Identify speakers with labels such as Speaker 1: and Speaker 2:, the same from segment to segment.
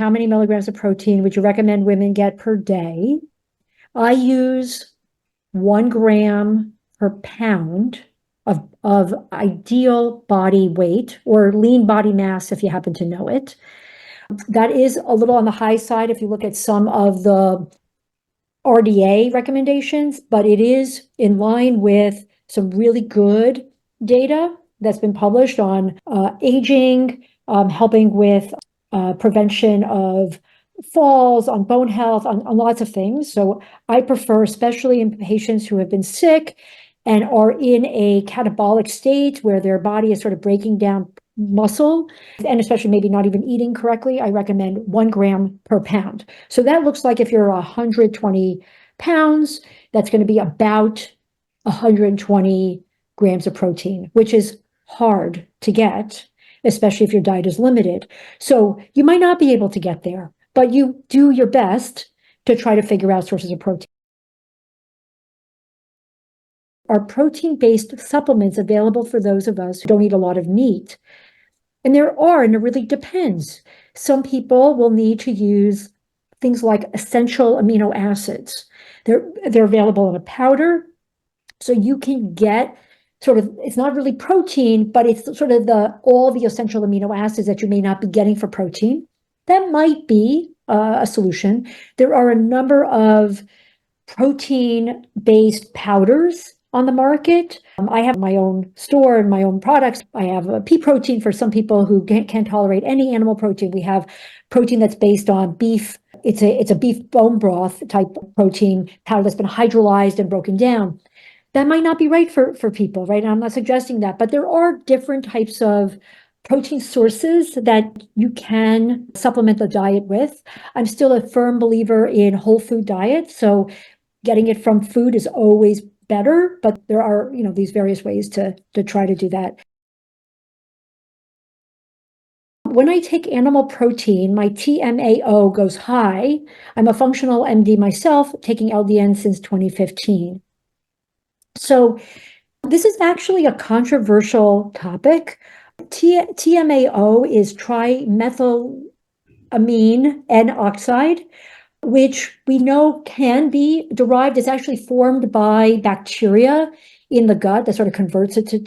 Speaker 1: how many milligrams of protein would you recommend women get per day? I use 1 gram per pound of ideal body weight or lean body mass, if you happen to know it. That is a little on the high side if you look at some of the RDA recommendations, but it is in line with some really good data that's been published on aging, helping with prevention of falls, on bone health, on lots of things. So I prefer, especially in patients who have been sick and are in a catabolic state where their body is sort of breaking down muscle, and especially maybe not even eating correctly, I recommend 1 gram per pound. So that looks like if you're 120 pounds, that's going to be about 120 grams of protein, which is hard to get, especially if your diet is limited. So you might not be able to get there, but you do your best to try to figure out sources of protein. Are protein-based supplements available for those of us who don't eat a lot of meat? And there are, and it really depends. Some people will need to use things like essential amino acids. They're available in a powder, so you can get sort of, it's not really protein, but it's sort of all the essential amino acids that you may not be getting for protein. That might be a solution. There are a number of protein-based powders on the market. I have my own store and my own products. I have a pea protein for some people who can't tolerate any animal protein. We have protein that's based on beef. It's a beef bone broth type protein powder that's been hydrolyzed and broken down. That might not be right for people, right? And I'm not suggesting that, but there are different types of protein sources that you can supplement the diet with. I'm still a firm believer in whole food diet. So getting it from food is always better, but there are, these various ways to try to do that. When I take animal protein, my TMAO goes high. I'm a functional MD myself, taking LDN since 2015. So this is actually a controversial topic. TMAO is trimethylamine N-oxide, which we know can be derived. It's actually formed by bacteria in the gut that sort of converts it to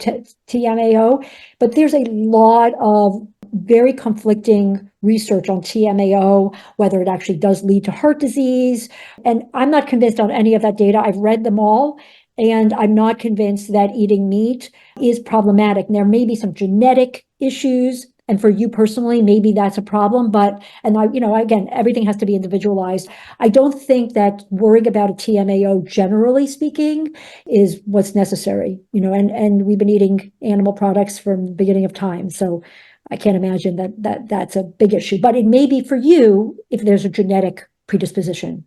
Speaker 1: TMAO. But there's a lot of very conflicting research on TMAO, whether it actually does lead to heart disease. And I'm not convinced on any of that data. I've read them all, and I'm not convinced that eating meat is problematic. And there may be some genetic issues, and for you personally, maybe that's a problem, again, everything has to be individualized. I don't think that worrying about a TMAO, generally speaking, is what's necessary, and we've been eating animal products from the beginning of time. So I can't imagine that's a big issue, but it may be for you if there's a genetic predisposition.